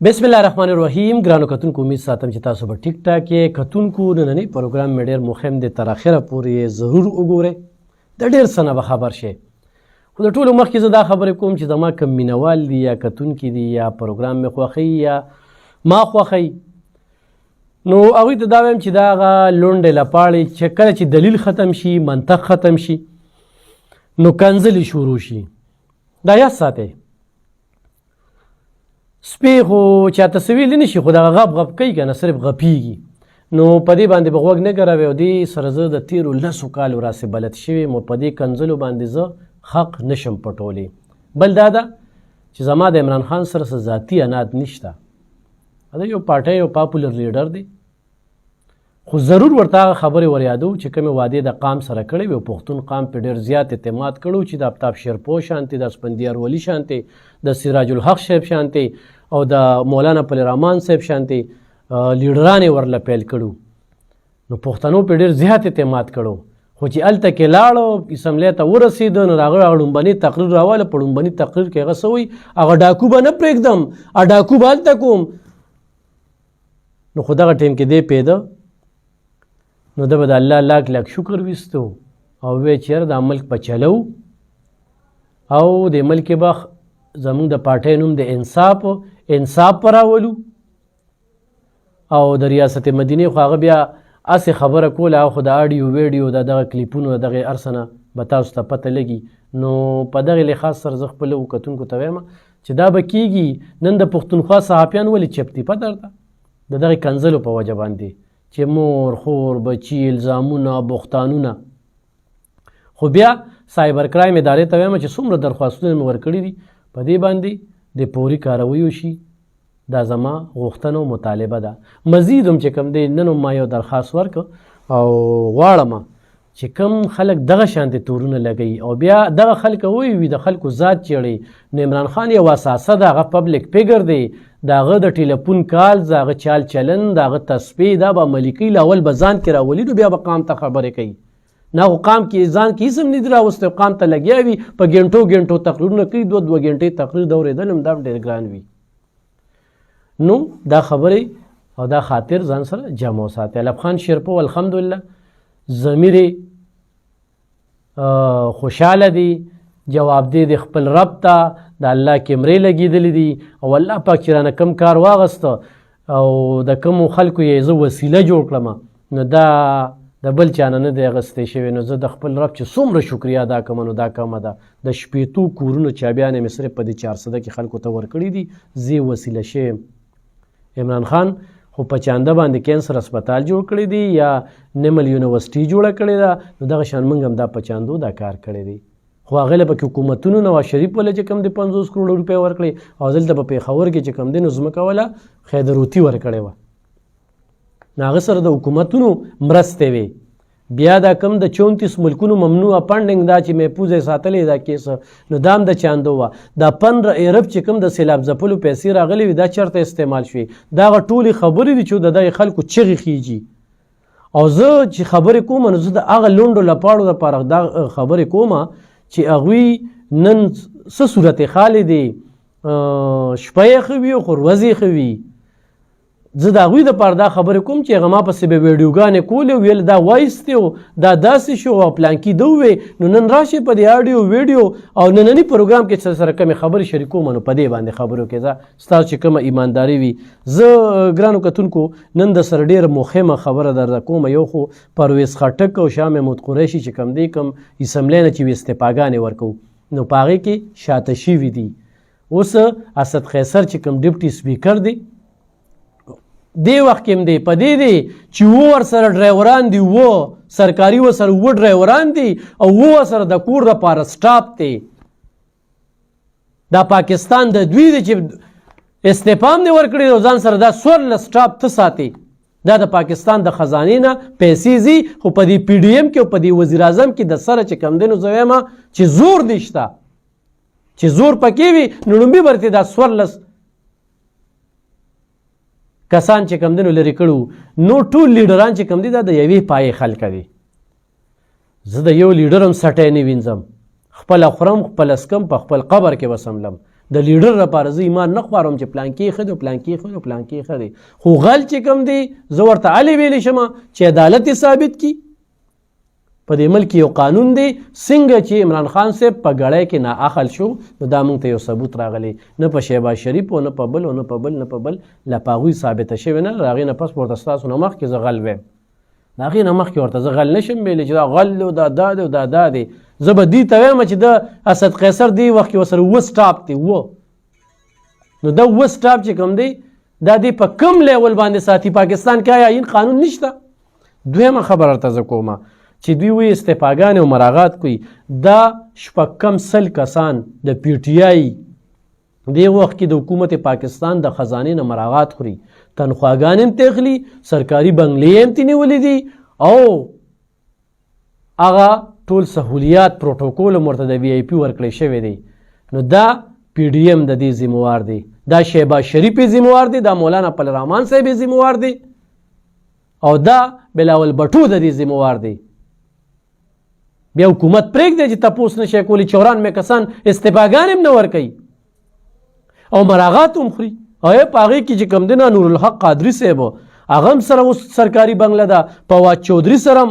بسم الله الرحمن الرحیم. ګرانو کتونکو امید ساتم چې تاسو به ټیک ټاک یې. کتونکو نننی پروګرام مې ډېر مهم دی، تر اخره پورې ضرور وګورئ، د ډېر څه نه به خبر شئ. خو د ټولو مخکې زه دا خبرې کوم چې زما کوم مینوال دي یا کتونکي دي یا پروګرام مې خوښوي یا ما خوښوي، نو هغوی ته دا وایم چې دا هغه لونډې لپاړې چې کله چې دلیل ختم شي، منطق ختم شي، نو کنځلې شروع شي. دا یاد ساتئ. سپی خو چاته څه ویلی نه شي، خو دغه غب غب کوي که نه، صرف غپېږي. نو په دې باندې به غوږ نه ګروئ. او دې سره زه د تېرو 10 کالو راسې بلد شوی یم، په دې کنځلو باندې زه حق نشم پټولی. بل دا ده چې زما د عمران خان سره څه ذاتي عناد نشته. دا یو پارټۍ یو پاپولر لیډر دی، خو ضرور ورته هغه خبرې ور یادو چې کومې وعدې د قام سره کړی وي. پښتون قام پې ډېر زیات اعتماد کړی چې د آفتاب شیرپو شانتې، د اسفندیار ولی شانتې، د سراج الحق صاحب شانتې او د مولانا پل رحمان صاحب شانتې لیډران یې ورله پیل کړو. نو پښتنو پې ډېر زیات اعتماد کړو. خو چې هلته کې لاړو، اسمبلۍ ته ورسېده، نو هغه ړومبني تقریر راواله. په ړومبني تقریر کې هغه څه وایي، هغه ډاکو به نه پرېږدم، ډاکو به هلته کوم. نو خو دغه ټیم کې دی پیده، نو ده به د الله لاک لاک شکر ویستو او وی چې یاره دا ملک به چلو او د ملک به زمونږ د پارټۍ نوم د انصاف په راولو. او د ریاست مدینې خو هغه بیا هسې خبره کوله، او خو د آډیو ویډیو د دغه کلیپونو د دغې هر څه نه به تاسو ته پته لګي. نو په دغې لحاظ سره زه خپلو کتونکو ته وایم چې دا به کېږي. نن د پښتونخوا صحافیان ولې چپ دي پته درته؟ د دغې کنځلو په وجه باندې چې مور خور بچي الزامونه بختانونه. خو بیا سایبر کرایم ادارې ته وایم چې څومره درخواستونه مې ورکړي دي، په دې باندې د فوري کاروي وشي. دا زما غوښتنه او مطالبه ده. مزید هم چې کوم دی، نن ما یو درخواست ورکړ او غواړم چې کوم خلک دغه شانتې تورونه لګوي او بیا دغه خلک وي د خلکو ذات چیړي. نو عمران خان یو اساسه ده، هغه پبلک فیګر دی، د هغه د ټیلیفون کال، د هغه چال چلن، د هغه تصفیې دا به عملي لاول به ځان کې راولي، نو بیا به قام ته خبرې کوي. نه خو قام کې ځان کې هېڅ هم نه دي راوستی، قام ته لګیا وي، په ګنټو تقریرونه کوي. 2 ګنټې تقریر د اورېدل هم دا ډېر ګران وي. نو دا خبرې او دا خاطر ځان سره جمع وساتئ. علب خان شیرپو الحمدلله ضمیر خوشحاله دی، جواب دی د خپل رب ته، د الله کیمرې لګېدلې دي او الله پاک چې رانه کم کار واغسته او د کومو خلکو یې زه وسیله جوړ کړم، نو دا د بل چا نه دی اخیستی شوی. نو زه د خپل رب چې څومره شکریا ادا کوم، نو دا کمه ده. د 80 کورونو چابیانې مې صرف په دې 400 کې خلکو ته ورکړي دي، زه وسیله شویم. عمران خان خو په چانده باندې کینسر هسپتال جوړ کړی دی یا نمل یونیورسټي جوړه کړې ده، نو دغه شان موږ هم دا په چاندو دا کار کړی دی. خو هغې له پکې حکومتونو نواز شریف وله چې کوم د 50 کروړ روپۍ ورکړې، او دلته په پېښور کې چې کوم دی نو ځمکه وله خیدروتي ورکړې وه، نو هغه سره د حکومتونو مرستې وې. بیا دا کم د 34 ملکونو ممنوع فنډنګ دا چې محفوظ یې ساتلی دا کیس، نو دا هم د چاندو وه. دا 15 ارب چې کوم د سیلاب ځپلو پیسې راغلې وي، دا چېرته استعمال شوې؟ دا هغه ټولې خبرې دي چې د دغې خلکو چغې خیږي. او زه چې خبرې کوم، نو زه د هغه لونډو لپاړو دپاره دا خبرې کوم چې هغوی نن څه صورت خالې دي، شپه یې ښه وي خو ورځې ښه وي. زه د هغوی دپاره دا خبرې کوم چې هغه ما پسې به ویډیوګانې کولې، ویل دا وایستې و، دا داسې شو او پلانکي ده ووې. نو نن راشئ په دې آډیو ویډیو او ننني پروګرام کې سره کومې خبرې شریکوم، نو په دې باندې خبرو کې زه ستاسو چې کومه ایمانداري وي. زه ګرانو کتونکو نن د سره ډېره مهمه خبره درته کوم. یو خو پرویز خټک او شاه محمود قریشي چې کوم دی، کوم اسمبلۍ نه چې استعفاګانې ورکوو، نو په هغې کې شاته شوي دي. اوس اسد قیصر چې کوم ډپټي سپیکر دی، دی وخت کې هم دی په دې دی چې ورسره ډرایوران دي، سرکاري ورسره ډرایوران دي او ورسره د کور دپاره سټاپ دی. دا پاکستان د دوی دی چې استعفا هم دې ورکړې او ځان سره دا 14 سټاپ ته ساتي. دا د پاکستان د خزانې نه پیسې ځي، خو په دې پی ډي ایم کې او په دې وزیر اعظم کې د سره چې کم دی، نو زه وایم چې زور دې شته، چې زور پکې وي نو لومبي برتې دا 14 کسان چې کم دی نو لرې کړو. نو ټول لیډران چې کم دی دا د یوې پایې خلک دي. زه د یو لیډر هم سټی نه وینځم، خپله خورم خپله سکم، په خپل قبر کې به سملم. د لیډر لپاره زه ایمان نه خوارم چې پلانکې ښه دی پلانکې ښه دی پلانکې ښه دی، خو غل چې کوم دی زه ورته هلې ویلی شم چې عدالت یې ثابت کړي. په دې ملک یو قانون دی، څنګه چې عمران خان صاحب په ګړی کې نااخل شو نو دا موږ ته یو ثبوت راغلی، نه په شهباز شریف او نه په بل او نه په بل نه په بل، لا په هغوی ثابته شوې نه. له هغې نه پس ورته ستاسو نه مخکې زه غل ویم، د هغې نه مخکې ورته زه غل نشم ویلی چې دا غل دی او دا دی او دا دی. زه به دې ته وایم چې د اسد قیصر دې وخت کې ورسره 7 سټاپ دی، نو دا 7 سټاپ چې کوم دی دا دې په کوم لیول باندې ساتي؟ پاکستان کې آیا این قانون نشته؟ دویمه خبره ورته زه کومه چې دوی وایي استعفاګانې او مراغات کوي. دا 6 کسان د پی ټي آی دې وخت کې د حکومت پاکستان د خزانې نه مراغات خوري، تنخواګانې هم تخلي، سرکاري بنګلې هم ترې نیولې دي او هغه ټول سهولیات پروتوکول هم ورته د وی آی پي ورکړی شوی دی. نو دا پی ډي ایم د دې ذموار دی، دا شهباز شریف یې ذموار دی، دا مولانا پل رحمان صاحب یې ذموار دی او دا بلاول بټو د دې ذموار دی. بیا حکومت پرېږدی چې تپوس نشی کولی، 94 کسان استعفاګانې هم نه ورکوي او مراغات هم خوري. او په هغې کې چې کوم دی نه نورالحق قادري صاحب هغه هم سره اوس سرکاري بنګله ده، فواد چودھري سره هم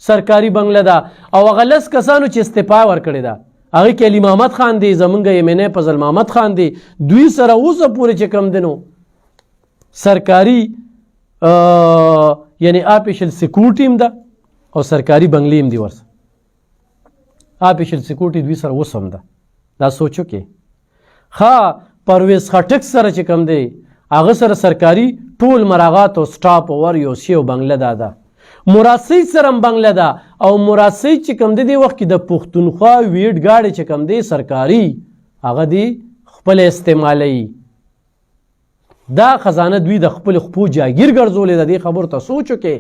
سرکاري بنګله ده او هغه 10 کسانو چې استعفا ورکړې ده هغې کې علي محمد خان دی، زمونږ یم این ای فضل محمد خان دی، دوی سره اوسه پورې چې کوم دی نو سرکاري یعنی آفیشل سیکورټي هم ده او سرکاري بنګلې هم دي ورسره، آفیشل سیکورټي دوی سره اوس هم ده. دا سوچو کې ښه پرویز خټک سره چې کوم دی هغه سره سرکاري ټول مراغات او سټاپ اور یو سی او بنګله ده. مراد سید سره هم بنګله ده او مراد سید چې کوم دی دې وخت کې د پښتونخوا ویډ ګاډې چې کوم دی سرکاري هغه دی خپل استعمالوي. دا خزانه دوی د خپل خپو جاګیر ګرځولې ده. دې خبرو ته سوچ وکړې.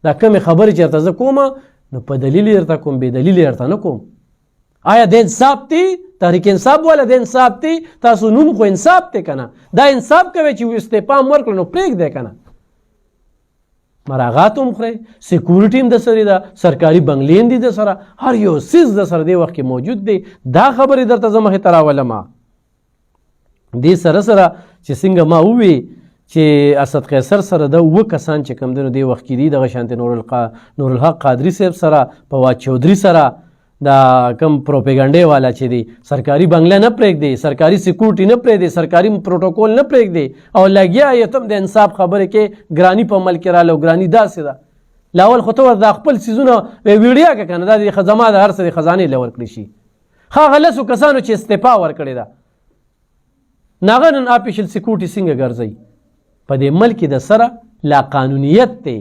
دا کمې خبرې چې درته زه کومه نو په دلیل یې درته کوم، بې دلیل یې درته نه کوم. آیا د انصاف دی؟ تحریک انصاف والا د انصاف دی؟ تاسو نوم خو انصاف دی که نه؟ دا انصاف کوي چې استعفا هم ورکړه نو پرېږدی که نه؟ مراغات هم خورئ، سیکورټي هم د سره ده، سرکاري بنګلې هم دي د سره، هر یو څیز د سره دې وخت کې موجود دی. دا خبرې درته زه مخې ته راولم. دې سره سره چې څنګه ما ووی چې اسد قیصر سره د 7 کسان چې کوم دی نو دې وخت کې دي دغه شانتې نورالحق قادري صاحب سره، فواد چودھري سره، دا کم پروپیګنډې والا چې دی سرکاري بنګله نه پرېږدي، سرکاري سیکورټي نه پرېږدي، سرکاري پروتوکول نه پرېږدي او لګیا یې تم د انصاف خبرې کې ګراني په ملک کې راله او ګراني داسې ده. لاول خو ته ورته خپل څیزونه ویډیا که که نه دا د زما د هر څه د خزانې له ورکړي شي. هغه 10 کسانو چې استعفا ورکړې ده نو هغه نن آفیشل سیکورټي څنګه ګرځوي؟ په دې ملک کې د سره لا قانونیت دی.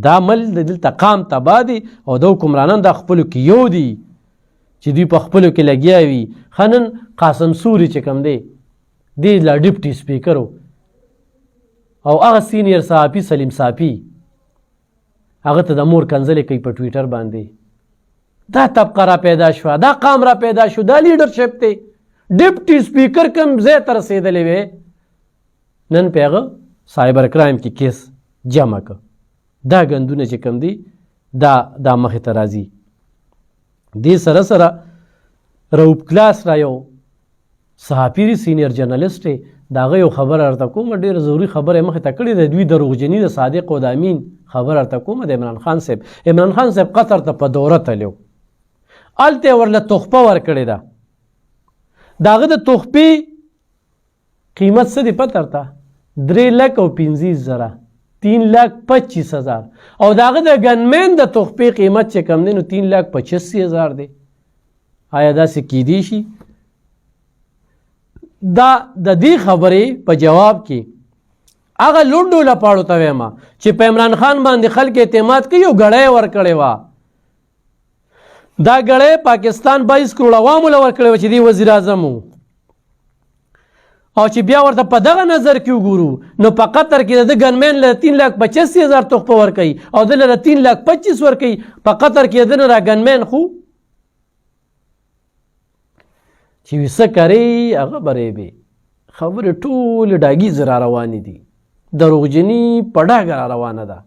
دا مل د دلته قام تباه دی او د حکمرانان د خپلو کې یو دي چې دوی په خپلو کې لګیا وي. ښه نن قاسم سوري چې کوم دی دی لا ډپټي سپیکر او هغه سینیر صحافي سلیم صافي هغه ته د مور کنځلې کوي په ټویټر باندې. دا طبقه را پیدا شوه، دا قام را پیدا شو، دا لیډرشپ دی. ډپټي سپیکر کوم ځای ته رسېدلی وی نن په هغه سایبر کرایم کې کیس جمع که. دا ګندونه چې کوم دی دا مخې ته راځي. دې سره سره روب کلاس را یو صحافي سینیر جرنالسټ دی، د هغه یو خبره درته کومه، ډېره ضروري خبره یې مخې ته کړې ده. دوی دروغجني د صادق او د امین خبره درته کومه د عمران خان صاحب. عمران خان صاحب قطر ته په دوره تللی و، هلته یې ورله تحفه ورکړې ده. د هغه د تحفې قیمت څه دی پته ورته؟ 3,25,000 3,25,000 او د هغه د ګنمین د تحفې قیمت چې کم دی نو 3,85,000 دی. آیا داسې کیدی شي؟ دا د دې خبرې په جواب کې هغه لوډو لپاړو ته وایم چې په عمران خان باندې خلک اعتماد کوي او ګړی ورکړې وه. دا ګړی پاکستان 22 کروڑ عوامو له ورکړی وه چې دی وزیر اعظم و او چې بیا ورته په دغه نظر کې وګورو نو په قطر کې د ګنمین له 3,85,000 تحفه ورکوي او د له 3,25,000 ورکوي. په قطر کې د نه را ګنمین خو چې ویسه کوي هغه برېبې خبرې ټولې ډاګیزې را روانې دي، دروغجني په ډاګه را روانه ده،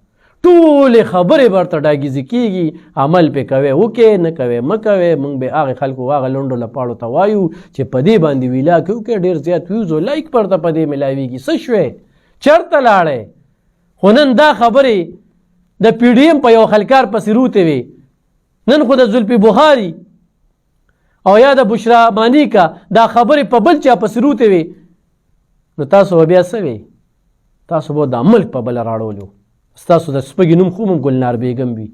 ټولې خبرې ورته ډاګیزې کېږي، عمل پې کوئ وکړئ، نه کوئ مه کوئ. موږ به هغې خلکو هغه لنډو لپاړو ته وایو چې په دې باندې ویلا کې وکړئ، ډېر زیات ویوز او لایک پرته په دې میلاویږي. څه شوی؟ چېرته لاړئ؟ خو نن دا خبرې د پی ډي ایم په یو خلکار پسې روتې وې، نن خو د زلفي بخاري او یا د بشرا مانیکا دا خبرې په بل چا پسې روتې وې، نو تاسو به بیا څه وې؟ تاسو به د ملک په بله راړولو. ستاسو د سپږې نوم خو ګلنار بیګم وي،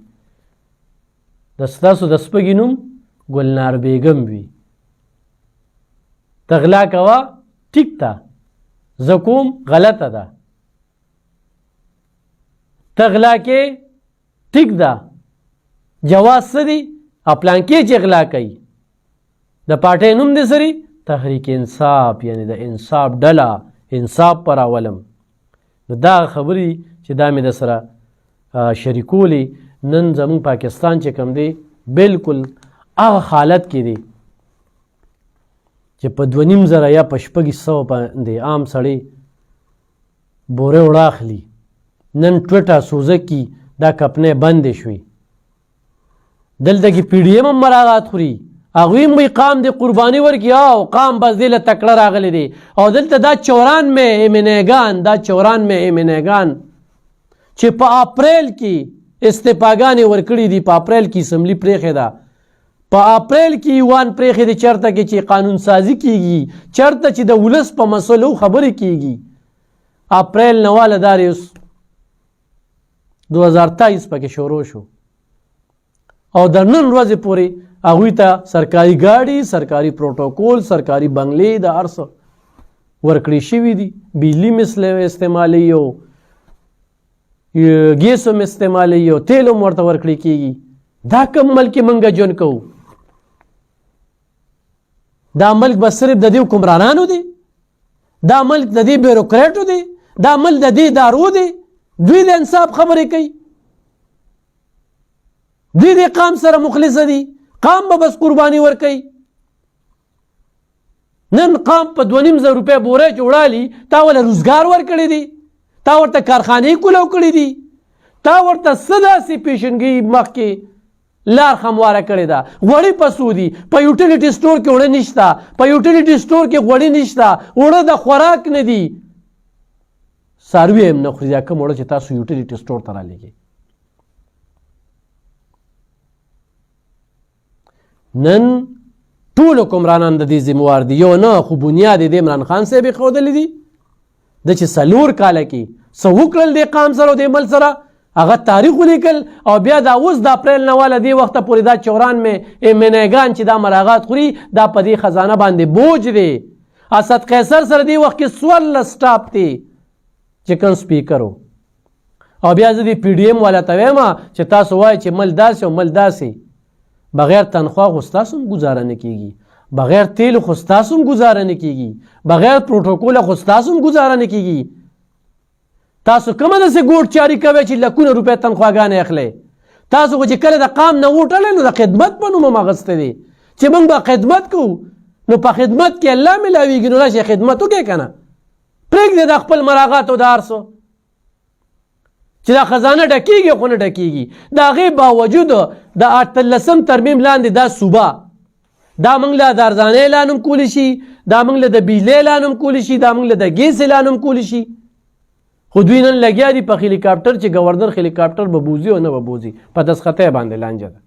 ستاسو د سپږې نوم ګلنار بیګم وي. تغلا کوه ټیک ده، زه کوم غلطه ده. تغلا کې ټیک ده، جواز څه دی؟ پلانکې چې غلا کوي. د پارټۍ نوم دې سری تحریک انصاف، یعنی د انصاف ډله، انصاف پر راولم. نو دا خبرې چې دا مې د سره شریکولې، نن زموږ پاکستان چې کوم دی بلکل هغه حالت کې دی چې په 2,500 یا په 600 باندې عام سړی بورې وړه اخلي. نن ټوټه سوزکي دا کپنې بندې شوي، دلته کې پی ډي ایم هم مراعات خوري، هغوی هم وایي قام دې قرباني ورکړي او قام بس دې له تکړه راغلی دی. او دلته دا 94 ایمنیګان، دا 94 ایمنیګان چې په اپریل کې استعفاګانې ورکړي دي، په اپریل کې اسمبلی پرېښې ده، په اپریل کې ایوان پرېښې دي، چېرته کې چې قانون سازي کېږي، چېرته چې د ولس په مسلو خبرې کېږي. اپریل نه واله دا اوس 2023 پکې شروع شو او د نن ورځې پورې هغوی ته سرکاري ګاډي، سرکاري پروټوکول، سرکاري بنګلې د هر څه ورکړې شوي دي. بجلي هم استعمالوي او ګیس هم استعمالوي او تیل هم ورته ورکړې کېږي. دا کوم ملک کې موږ ژوند کوو؟ دا ملک به صرف د دې حکمرانانو دی؟ دا ملک د دې بیروکریټو دی؟ دا ملک د دې ادارو دی؟ دوی د انصاف خبرې کوي، دوی د قام سره مخلصه دي، قام به بس قرباني ورکوي. نن قام په 2,500 روپۍ بورې چې وړالي، تا ورله روزګار ورکړی دی، تا ورته کارخانې کولو کړي دي، تا ورته څه داسې پیشنګي مخکې لار همواره کړې ده. غوړي په څو دي؟ په یوټیلیټي سټور کې اوړه نشته، په یوټیلیټي سټور کې غوړي نشته، اوړه د خوراک نه دي. څاروي هم نه خوري دا کوم اوړه چې تاسو یوټیلیټي سټور ته رالېږئ. نن ټول حکمرانان د دې ذموار دي، یو نه خو بنیاد یې د عمران خان صاحب ایښودلی دي. د چې 4 کاله کې څه وکړل د قام سره او د ملک سره، هغه تاریخ ولیکل. او بیا دا اوس د اپریل نه واله دې وخته پورې دا 94 ایمنیګان چې دا مراغات خوري، دا په دې خزانه باندې بوج دی. اسد قیصر سره دې وخت کې 14 سټاپ دی چې کوم سپیکر و. او بیا زه د پی ډي ایم والا ته وایم چې تاسو وایئ چې مل داسې او مل داسې، بغیر تنخواه خو ستاسو هم ګزاره نه کېږي، بغیر تیل خو ستاسو هم ګزاره نه کېږي، بغیر پروټوکوله خو ستاسو هم ګزاره نه کېږي. تاسو کومه داسې ګوټ چاري کوئ چې لکونه روپۍ تنخواګانې اخلئ؟ تاسو خو چې کله د قام نه ووټلی نو د خدمت په نوم هم اخیستی دی چې موږ به خدمت کوو. نو په خدمت کې الله میلاویږي، نو راشئ خدمت وکړئ که نه. پرېږدئ د خپل مراغاتو د هر څه چې دا خزانه ډکېږي خو نه ډکېږي. د هغې باوجود د 18 ترمیم لاندې دا صوبه، دا موږ له د ارزانۍ اعلان هم کولی شي، دا موږ له د بجلۍ اعلان هم کولی شي، دا موږ له د ګیس اعلان هم کولی شي. خو دوی نن لګیا دي په هلیکاپټر چې ګورنر هلیکاپټر به بوځي او نه به بوځي، په دستخطۍ باندې لانجه ده.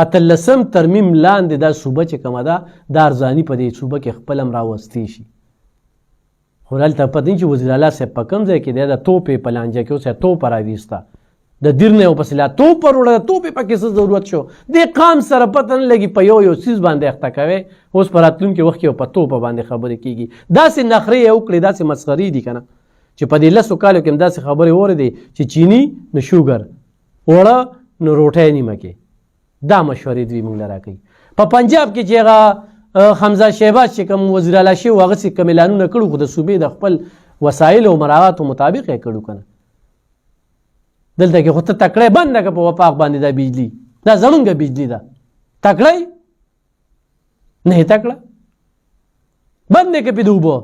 18 ترمیم لاندې دا صوبه چې کومه ده، دا ارزاني په دې صوبه کې خپل هم راوستی شي. خو هلته پته نه چې وزیر اعلی صاحب په کوم ځای کې دی، د توپې په لانجه کې اوس یې توپ راویسته، د دیر نه یې ورپسې لا توپ وروړه، د توپې پکې څه ضرورت شو؟ دې قام سره پته نه لګي، په یو څیز باندې اخته کوي. اوس په راتلونکي وخت کې په توپه باندې خبرې کېږي. داسې نخرې یې وکړې، داسې مسخرې دي که نه، چې په دې 10 کالو کې هم داسې خبرې واورېدې چې چیني نو شوګر، اوړه نو روټۍ نیمه کې. دا مشورې دوی موږ له راکوي. په پنجاب کې چې هغه حمزه شهباز چې کوم وزیر اعلی شوي وو، هغسې کوم اعلانونه کړو، خو د صوبې د خپل وسایلو او مراعاتو مطابق یې کړو که نه. دلته کې خو ته تکړی بنده که په وفاق باندې دا بجلي، دا زمونږ بجلي ده، تکړی نه یې تکړه بند دی که پې د اوبه.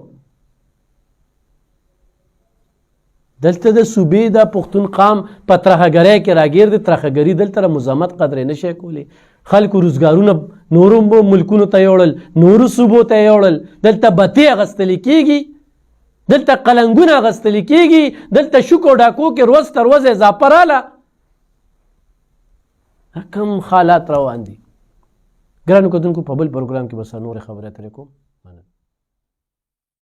دلته د صوبې د پښتون قام په ترهګرۍ کې راګیر د ترهګري دلته مزاحمت قدرې نشي کولی. خلکو روزګارونه نورو ملکونو ته یوړل، نورو صوبو ته یوړل، دلته بتې اخیستل کېږي، دلته قلنګونه اخیستل کېږي، دلته شوکو ډاکو کې روز تر ورځې اضافه راله. کوم حالات روان دي. ګرانو کتونکو په بل پروګرام کې به نورې خبرې ترې کوم.